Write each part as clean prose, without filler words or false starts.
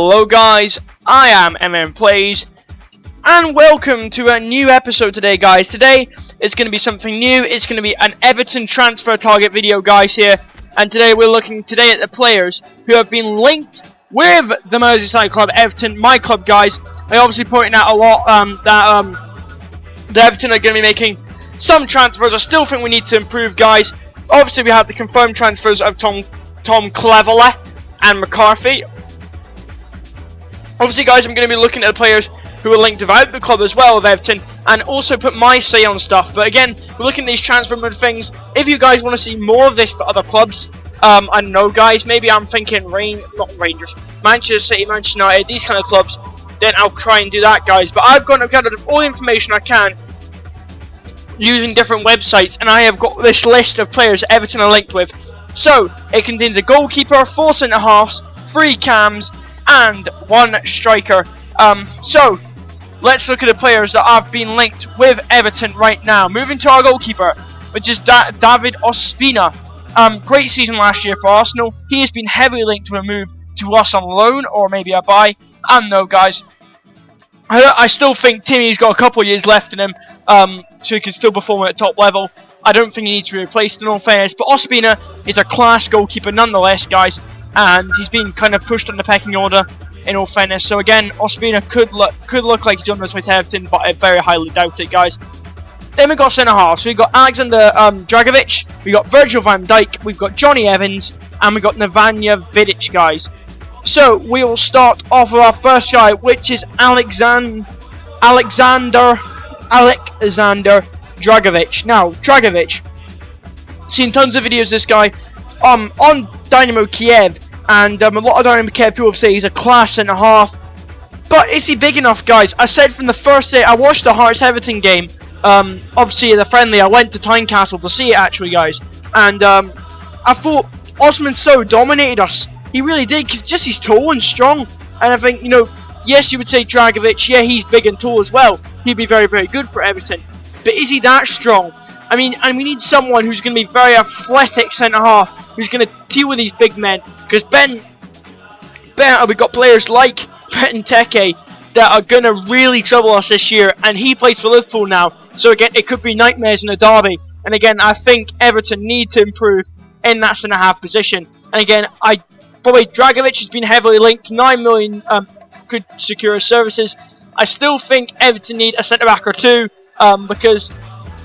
Hello guys, I am MM Plays, and welcome to a new episode today guys. Today is going to be something new. It's going to be an Everton transfer target video guys here. And today we're looking at the players who have been linked with the Merseyside club Everton, my club guys. I obviously pointing out a lot that Everton are going to be making some transfers. I still think we need to improve guys. Obviously we have the confirmed transfers of Tom Cleverley and McCarthy. Obviously guys, I'm going to be looking at the players who are linked without the club as well of Everton, and also put my say on stuff. But again, we're looking at these transfer things. If you guys want to see more of this for other clubs, I don't know guys, maybe I'm thinking not Rangers, Manchester City, Manchester United, these kind of clubs, then I'll try and do that guys. But I've gathered all the information I can using different websites, and I have got this list of players that Everton are linked with. So, it contains a goalkeeper, 4 centre-halves, 3 cams, and 1 striker. So let's look at the players that have been linked with Everton right now. Moving to our goalkeeper, which is David Ospina. Great season last year for Arsenal. He has been heavily linked to a move to us on loan or maybe a buy. I don't know guys. I still think Timmy's got a couple of years left in him, so he can still perform at top level. I don't think he needs to be replaced in all fairness, but Ospina is a class goalkeeper nonetheless guys. And he's been kind of pushed on the pecking order in all fairness. So again, Ospina could look like he's on his way to Everton, but I very highly doubt it, guys. Then we've got centre half. So we've got Alexander Dragovic, we've got Virgil van Dijk, we've got Johnny Evans, and we've got Nemanja Vidic, guys. So we will start off with our first guy, which is Alexander Dragovic. Now, Dragovic, seen tons of videos of this guy on Dynamo Kiev, and a lot of Dynamo Kiev people say he's a class centre-half. But is he big enough, guys? I said from the first day I watched the Hearts Everton game, obviously the friendly, I went to Tynecastle to see it actually, guys, and I thought Osman Sow dominated us. He really did, because just he's tall and strong, and I think, you know, yes, you would say Dragovic, yeah, he's big and tall as well. He'd be very, very good for Everton. But is he that strong? I mean, and we need someone who's going to be very athletic centre-half, who's going to deal with these big men. Because we've got players like Benteke that are going to really trouble us this year, and he plays for Liverpool now. So again, it could be nightmares in a derby. And again, I think Everton need to improve in that centre-half position. And again, probably Dragovic has been heavily linked. 9 million could secure his services. I still think Everton need a centre-back or two, because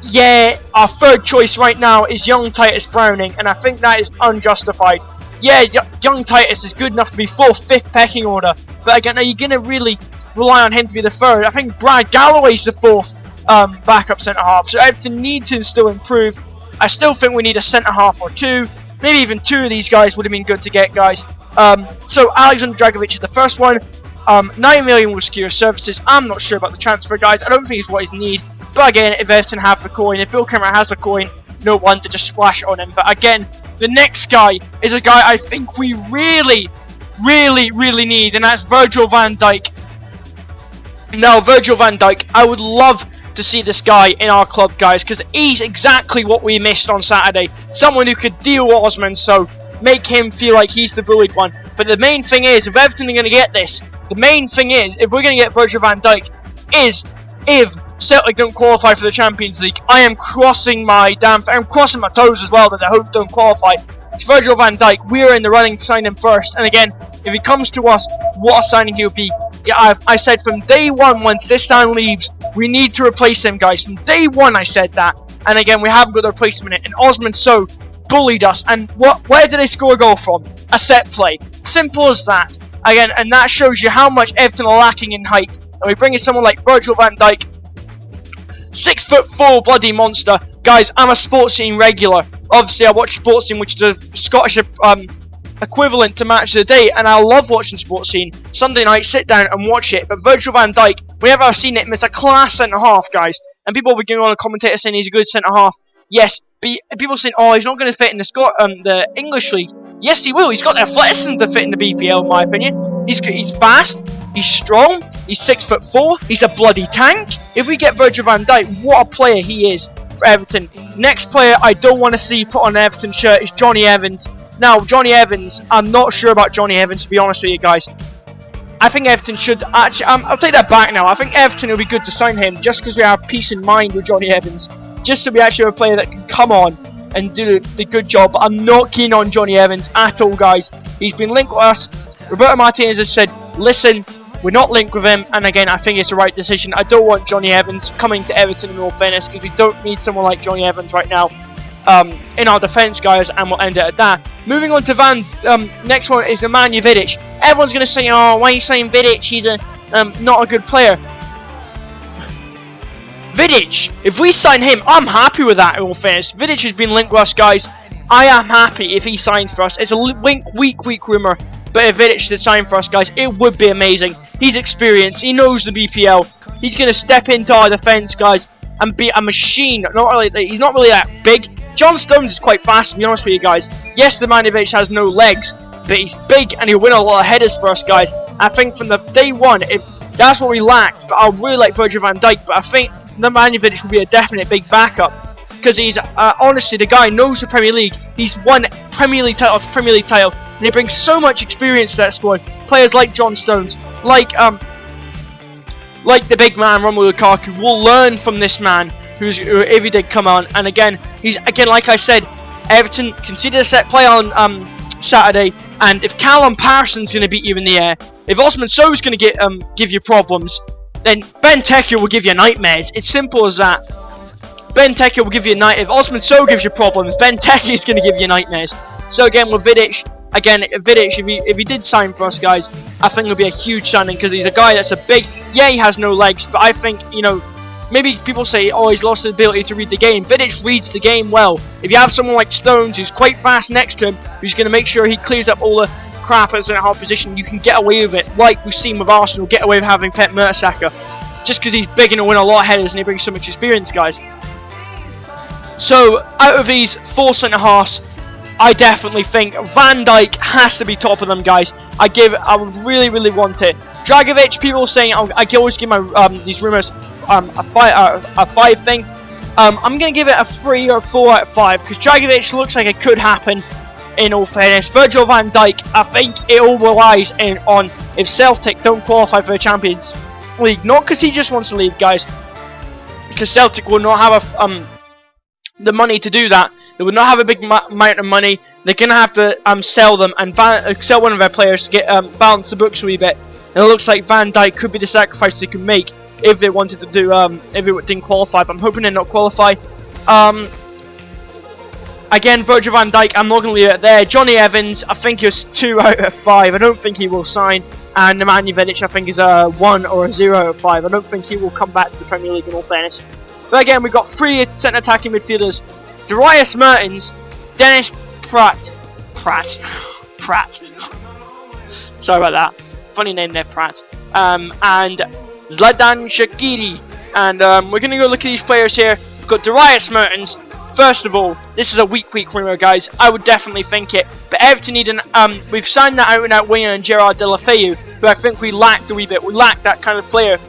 yeah, our third choice right now is young Titus Browning, and I think that is unjustified. Yeah, young Titus is good enough to be 4th, 5th pecking order, but again, are you going to really rely on him to be the 3rd? I think Brad Galloway's the 4th backup centre-half, so Everton need to still improve. I still think we need a centre-half or 2, maybe even 2 of these guys would have been good to get, guys. So Alexander Dragovic is the first one. 9 million will secure services. I'm not sure about the transfer, guys. I don't think it's what he's need. But again, if Everton have the coin, if Bill Cameron has the coin, no one to just splash on him. But again, the next guy is a guy I think we really need, and that's Virgil van Dijk. Now, Virgil van Dijk, I would love to see this guy in our club, guys, because he's exactly what we missed on Saturday. Someone who could deal with Osman, so make him feel like he's the bullied one. But the main thing is, if Everton are going to get this, the main thing is, if we're going to get Virgil van Dijk, is if Celtic don't qualify for the Champions League, I'm crossing my toes as well that I hope don't qualify. It's Virgil van Dijk. We're in the running to sign him first, and again, if he comes to us, what a signing he would be. Yeah, I said from day one, once this time leaves, we need to replace him, guys. From day one, I said that, and again, we haven't got the replacement in it. And Osman Sow bullied us, and where did they score a goal from? A set play. Simple as that. Again, and that shows you how much Everton are lacking in height. And we bring in someone like Virgil van Dijk, 6'4" bloody monster. Guys, I'm a Sports Scene regular. Obviously, I watch Sports Scene, which is a Scottish equivalent to Match of the Day, and I love watching Sports Scene. Sunday night, sit down and watch it. But Virgil van Dijk, whenever I've seen it, it's a class centre-half, guys. And people will be going on a commentator saying he's a good centre-half. Yes, but people saying, oh, he's not going to fit in the English league. Yes, he will. He's got the athleticism to fit in the BPL, in my opinion. He's fast. He's strong. He's 6'4". He's a bloody tank. If we get Virgil van Dijk, what a player he is for Everton. Next player I don't want to see put on an Everton shirt is Johnny Evans. Now, Johnny Evans, I'm not sure about Johnny Evans, to be honest with you guys. I think Everton should actually. I'll take that back now. I think Everton will be good to sign him just because we have peace in mind with Johnny Evans. Just so we actually have a player that can come on and do the good job. But I'm not keen on Johnny Evans at all, guys. He's been linked with us. Roberto Martinez has said, listen, we're not linked with him. And again, I think it's the right decision. I don't want Johnny Evans coming to Everton in all fairness, because we don't need someone like Johnny Evans right now in our defence, guys, and we'll end it at that. Moving on to next one is Nemanja Vidic. Everyone's going to say, oh, why are you saying Vidic? He's not a good player. Vidic, if we sign him, I'm happy with that in all fairness. Vidic has been linked with us, guys. I am happy if he signs for us. It's a weak rumour, but if Vidic did sign for us, guys, it would be amazing. He's experienced, he knows the BPL. He's going to step into our defence, guys, and be a machine. He's not really that big. John Stones is quite fast, to be honest with you guys. Yes, the Vidic has no legs, but he's big and he'll win a lot of headers for us, guys. I think from the day one, that's what we lacked. But I really like Virgil van Dijk, but I think Nemanja Vidic will be a definite big backup, because he's honestly, the guy knows the Premier League. He's won Premier League title after Premier League title, and he brings so much experience to that squad. Players like John Stones, like the big man Romelu Lukaku, will learn from this man. If he did come on, and again, like I said, Everton conceded a set play on Saturday, and if Callum Parsons going to beat you in the air, if Osman Sow is going to give you problems, then Benteke will give you nightmares. It's simple as that. Benteke will give you if Osman Sow gives you problems, Benteke is going to give you nightmares. So again, with Vidic, if he did sign for us, guys, I think it'll be a huge signing, because he's a guy that's yeah, he has no legs, but I think, maybe people say, oh, he's lost the ability to read the game. Vidic reads the game well. If you have someone like Stones, who's quite fast next to him, who's going to make sure he clears up all the crap that's in a hard position, you can get away with it, like we've seen with Arsenal, get away with having Pep Mertesacker, just because he's big and he'll win a lot of headers and he brings so much experience, guys. So, out of these 4 centre-halves, I definitely think Van Dijk has to be top of them, guys. I would really want it. Dragovic, people saying I can always give my these rumours a 5 thing. I'm gonna give it a 3 or 4 out of 5, because Dragovic looks like it could happen. In all fairness, Virgil van Dijk, I think it all relies on if Celtic don't qualify for the Champions League. Not because he just wants to leave, guys, because Celtic will not have the money to do that. They would not have a big amount of money. They're gonna have to sell them and sell one of their players to get balance the books a wee bit. And it looks like Van Dijk could be the sacrifice they could make if they wanted to do if it didn't qualify. But I'm hoping they not qualify. Again, Virgil van Dijk, I'm not going to leave it there. Johnny Evans, I think he was 2 out of 5. I don't think he will sign. And Nemanja Vidic, I think, is a 1 or a 0 out of 5. I don't think he will come back to the Premier League in all fairness. But again, we've got 3 centre attacking midfielders. Darius Mertens, Dennis Pratt. Sorry about that. Funny name there, Pratt. And Zlatan Shaqiri. And we're going to go look at these players here. We've got Darius Mertens. First of all, this is a weak rumour, guys. I would definitely think it. But Everton need we've signed that out-and-out winger in Gerard Deulofeu, who I think we lacked a wee bit. We lacked that kind of player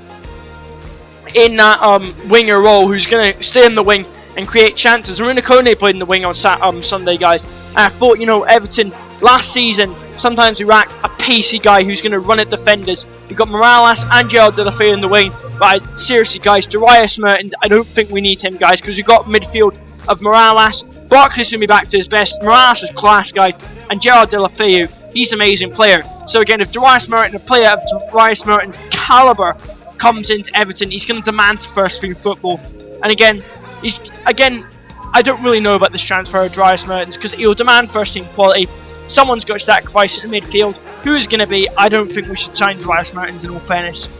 in that winger role who's going to stay in the wing and create chances. Runa Kone played in the wing on Sunday, guys. And I thought, Everton last season, sometimes we lacked a pacey guy who's going to run at defenders. We've got Morales and Gerard Deulofeu in the wing. But seriously, guys, Darius Mertens, I don't think we need him, guys, because we've got midfield of Morales. Barkley's going to be back to his best. Morales is class, guys. And Gerard Deulofeu, he's an amazing player. So again, if Darius Mertens, a player of Darius Mertens' calibre, comes into Everton, he's going to demand first team football. And again, I don't really know about this transfer of Darius Mertens, because he'll demand first team quality. Someone's got to sacrifice in the midfield. Who is going to be? I don't think we should sign Darius Mertens in all fairness.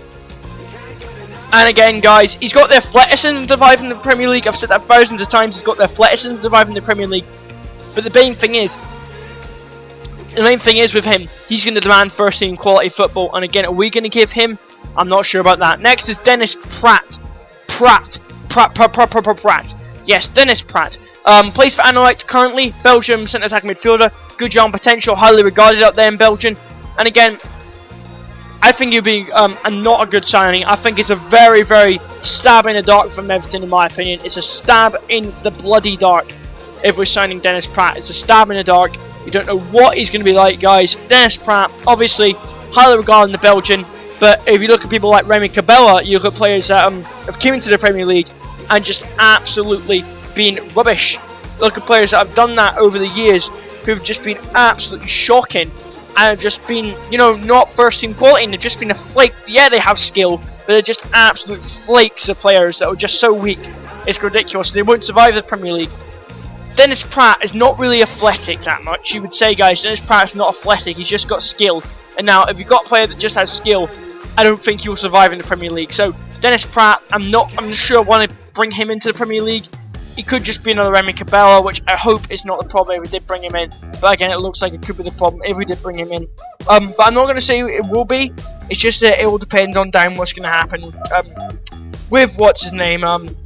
And again, guys, he's got the athleticism to survive in the Premier League. I've said that thousands of times. He's got the athleticism to survive in the Premier League. But the main thing is with him, he's going to demand first team quality football. And again, are we going to give him? I'm not sure about that. Next is Dennis Pratt. Pratt. Yes, Dennis Pratt. Plays for Anderlecht currently. Belgium centre attack midfielder. Good young potential, highly regarded up there in Belgium. And again, I think he'll be not a good signing. I think it's a very stab in the dark from Everton, in my opinion. It's a stab in the bloody dark if we're signing Dennis Pratt. It's a stab in the dark. You don't know what he's going to be like, guys. Dennis Pratt, obviously, highly regarded in the Belgian. But if you look at people like Remy Cabella, you look at players that have come into the Premier League and just absolutely been rubbish. Look at players that have done that over the years who've just been absolutely shocking and have just been, you know, not first team quality, and they've just been a flake. Yeah, they have skill, but they're just absolute flakes of players that are just so weak. It's ridiculous. They won't survive the Premier League. Dennis Praet is not really athletic that much. You would say, guys, Dennis Praet is not athletic. He's just got skill. And now, if you've got a player that just has skill, I don't think he will survive in the Premier League. So, Dennis Praet, I'm not sure I want to bring him into the Premier League. He could just be another Remy Cabella, which I hope is not the problem if we did bring him in. But again, it looks like it could be the problem if we did bring him in. But I'm not going to say it will be. It's just that it all depends on down what's going to happen with, what's his name,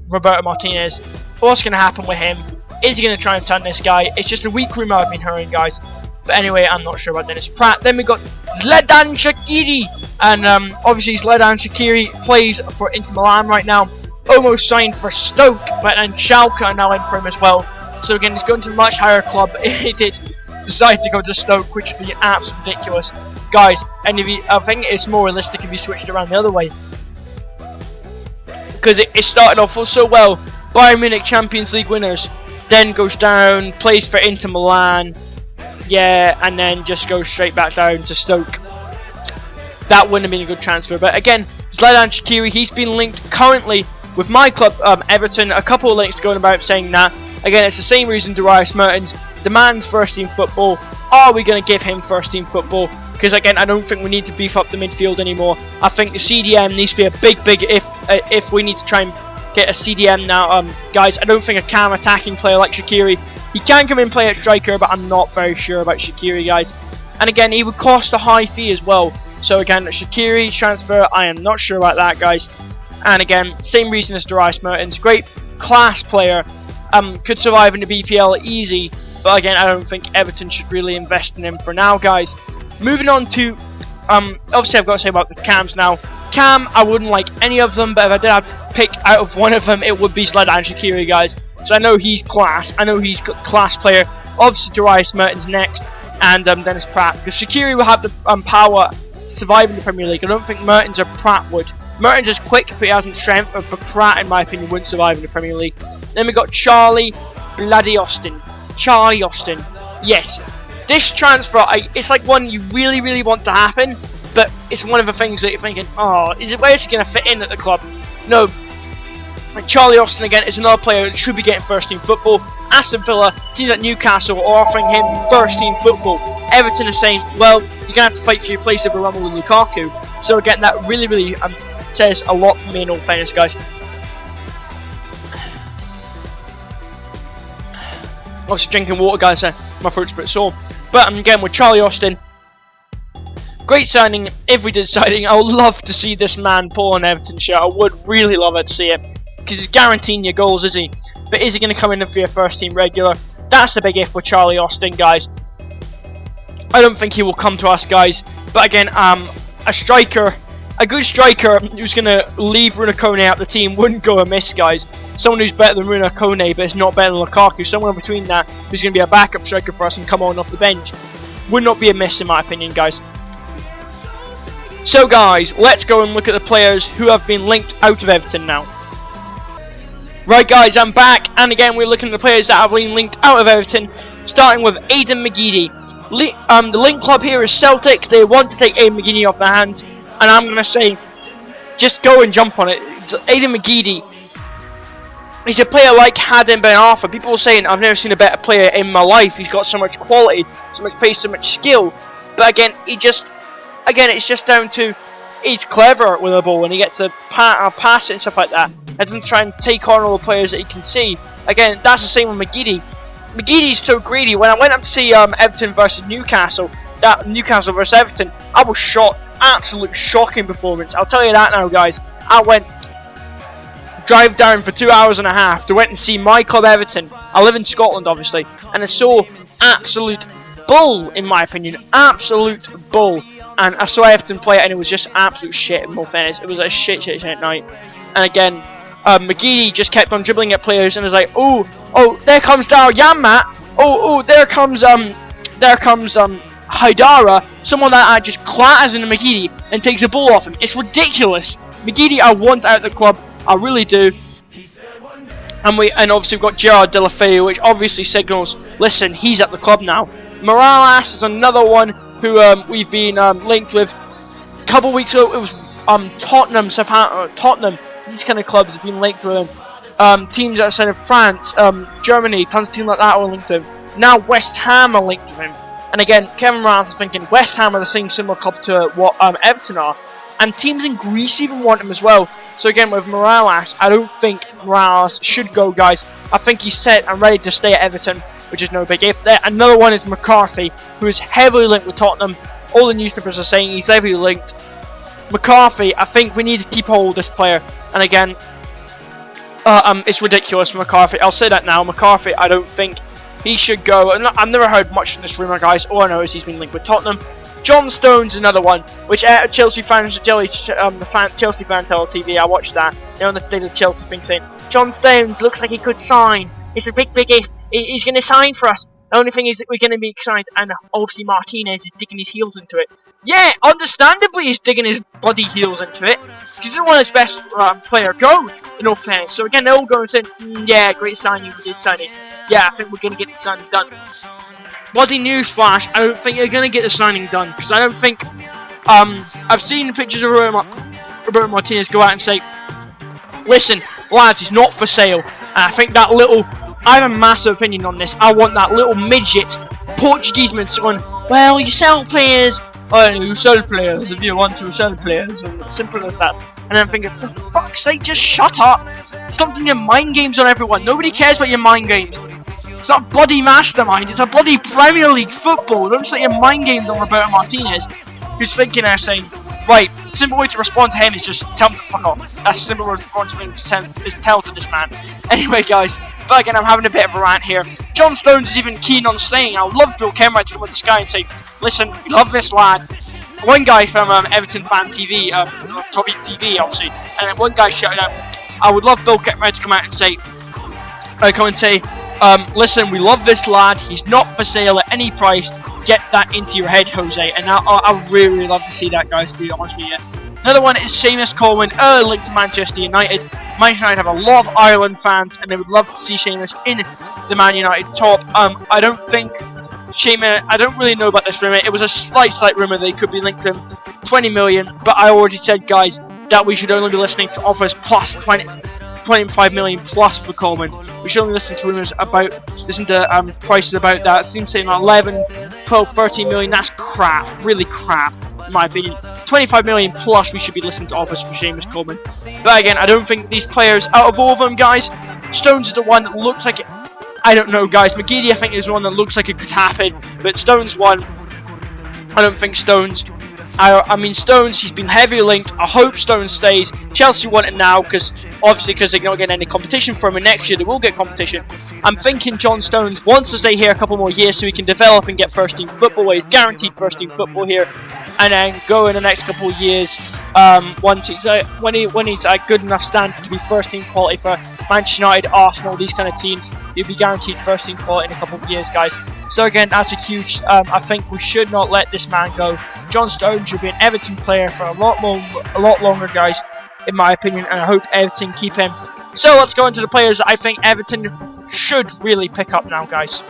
Roberto Martinez. What's going to happen with him? Is he going to try and turn this guy? It's just a weak rumour I've been hearing, guys. But anyway, I'm not sure about Dennis Praet. Then we got Zlatan Shaqiri. And obviously Zlatan Shaqiri plays for Inter Milan right now. Almost signed for Stoke, but then Schalke are now in for him as well. So again, he's going to a much higher club. He did decide to go to Stoke, which would be absolutely ridiculous, guys. And if you, I think it's more realistic if you switched around the other way, because it started off so well. Bayern Munich Champions League winners, then goes down, plays for Inter Milan, yeah, and then just goes straight back down to Stoke. That wouldn't have been a good transfer. But again, Zlatan Shaqiri, he's been linked currently with my club, Everton. A couple of links going about saying that. Again, it's the same reason Darius Mertens demands first team football. Are we going to give him first team football? Because again, I don't think we need to beef up the midfield anymore. I think the CDM needs to be a big if we need to try and get a CDM now. Guys, I don't think a calm attacking player like Shaqiri, he can come in and play at striker, but I'm not very sure about Shaqiri, guys. And again, he would cost a high fee as well. So again, Shaqiri transfer, I am not sure about that, guys. And again, same reason as Darius Mertens, great class player, could survive in the BPL easy, but again, I don't think Everton should really invest in him for now, guys. Moving on to, obviously I've got to say about the cams now. Cam, I wouldn't like any of them, but if I did have to pick out of one of them, it would be Zlatan Shaqiri, guys. So I know he's class, I know he's a class player. Obviously Darius Mertens next, and Dennis Praet, because Shaqiri will have the power to survive in the Premier League. I don't think Mertens or Praet would. Mertens is quick, but he hasn't strength, but Praet, in my opinion, wouldn't survive in the Premier League. Then we got Charlie Bloody Austin. Charlie Austin. Yes, this transfer, it's like one you really want to happen, but it's one of the things that you're thinking, oh, where is he going to fit in at the club? No. And Charlie Austin, again, is another player that should be getting first team football. Aston Villa, teams like Newcastle are offering him first team football. Everton is saying, well, you're going to have to fight for your place over Romelu Lukaku. So again, that really says a lot for me in all fairness, guys. Obviously drinking water, guys, my throat's a bit sore. But again, with Charlie Austin, great signing. If we did signing, I would love to see this man pull an Everton shirt. I would really love it to see it, because he's guaranteeing your goals, is he? But is he going to come in and be a first team regular? That's the big if with Charlie Austin, guys. I don't think he will come to us, guys. But again, a striker, a good striker who's going to leave Runa Kone out the team wouldn't go amiss, guys. Someone who's better than Runa Kone, but is not better than Lukaku. Someone in between that who's going to be a backup striker for us and come on off the bench would not be amiss, in my opinion, guys. So, guys, let's go and look at the players who have been linked out of Everton now. Right, guys, I'm back, and again, we're looking at the players that have been linked out of Everton, starting with Aidan McGeady. The link club here is Celtic. They want to take Aidan McGeady off their hands, and I'm going to say, just go and jump on it. Aidan McGeady, he's a player like Haddon Ben Arfa. People are saying, I've never seen a better player in my life. He's got so much quality, so much pace, so much skill. But again, it's just down to, he's clever with the ball, and he gets to pass it and stuff like that. He doesn't try and take on all the players that he can see. Again, that's the same with McGeady. McGeady's so greedy. When I went up to see Everton versus Newcastle, that Newcastle versus Everton, I was shocked. Absolute shocking performance. I'll tell you that now, guys. I went drive down for 2 hours and a half to went and see my club Everton. I live in Scotland, obviously, and I saw absolute bull, in my opinion. Absolute bull. And I saw Everton play it, and it was just absolute shit, in all fairness. It was a shit night. And again, McGeady just kept on dribbling at players, and was like, oh, there comes Daryl Janmaat. Oh, there comes Haidara, someone that just clatters into McGeady and takes the ball off him. It's ridiculous. McGeady, I want out of the club. I really do. And obviously we've got Gerard Deulofeu, which obviously signals, listen, he's at the club now. Morales is another one who we've been linked with. A couple weeks ago, it was Tottenham, Southampton, Tottenham. These kind of clubs have been linked with him. Teams outside of France, Germany, tons of teams like that are linked to him. Now West Ham are linked with him. And again, Kevin Morales is thinking West Ham are the same similar club to what Everton are. And teams in Greece even want him as well. So again, with Morales, I don't think Morales should go, guys. I think he's set and ready to stay at Everton, which is no big if. There, another one is McCarthy, who is heavily linked with Tottenham. All the newspapers are saying he's heavily linked. McCarthy, I think we need to keep hold of this player. And again, it's ridiculous for McCarthy. I'll say that now. McCarthy, I don't think he should go. I've never heard much of this rumour, guys. All I know is he's been linked with Tottenham. John Stones, another one, which Chelsea fans, Chelsea fan tell TV, I watched that. They're on the state of Chelsea thing saying, John Stones looks like he could sign. It's a big if. He's going to sign for us. The only thing is that we're going to be signed, and obviously Martinez is digging his heels into it. Yeah, understandably he's digging his bloody heels into it. Because he's one of his best player go, in all fairness. So again, they're all going saying, yeah, great signing, we did sign it. Yeah, I think we're going to get the signing done. Bloody newsflash, I don't think you're going to get the signing done. Because I don't think, I've seen pictures of Roberto Martinez go out and say, listen, lads, he's not for sale. And I think that little, I have a massive opinion on this. I want that little midget Portuguese man going, well, you sell players. Oh, you sell players if you want to sell players. And simple as that. And I'm thinking, for fuck's sake, just shut up. Stop doing your mind games on everyone. Nobody cares about your mind games. It's not bloody Mastermind, it's a bloody Premier League football. Don't start your mind games on Roberto Martinez, who's thinking there saying, right, the simple way to respond to him is just tell him to fuck off. That's the simple way to respond to him, is tell to this man. Anyway, guys, but again, I'm having a bit of a rant here. John Stones is even keen on staying. I would love Bill Kenwright to come on this guy and say, listen, we love this lad. One guy from Everton Fan TV, Toby TV, obviously, and one guy shouted out, I would love Bill Kenwright to come out and say, listen, we love this lad. He's not for sale at any price. Get that into your head, Jose. And I really love to see that, guys, to be honest with you. Another one is Seamus Coleman, early linked to Manchester United. Manchester United have a lot of Ireland fans, and they would love to see Seamus in the Man United top. I don't think Seamus, I don't really know about this rumour. It was a slight rumour they could be linked to him. 20 million, but I already said, guys, that we should only be listening to offers plus 25 million plus for Coleman. We should only listen to rumours about, prices about that. It seems saying like 11, 12, 13 million. That's crap, really crap, in my opinion. 25 million plus, we should be listening to offers for Seamus Coleman. But again, I don't think these players, out of all of them, guys, Stones is the one that looks like it. I don't know, guys. McGeady, I think, is one that looks like it could happen, but Stones one. I don't think Stones. I mean, Stones, he's been heavily linked. I hope Stones stays. Chelsea want it now, because they're not getting any competition from him. Next year they will get competition. I'm thinking John Stones wants to stay here a couple more years so he can develop and get first team football, where he's guaranteed first team football here, and then go in the next couple of years. Once he's when he's a good enough standard to be first team quality for Manchester United, Arsenal, these kind of teams, he'll be guaranteed first team quality in a couple of years, guys. So again, that's a huge. I think we should not let this man go. John Stones should be an Everton player for a lot longer, guys, in my opinion, and I hope Everton keep him. So let's go into the players that I think Everton should really pick up now, guys.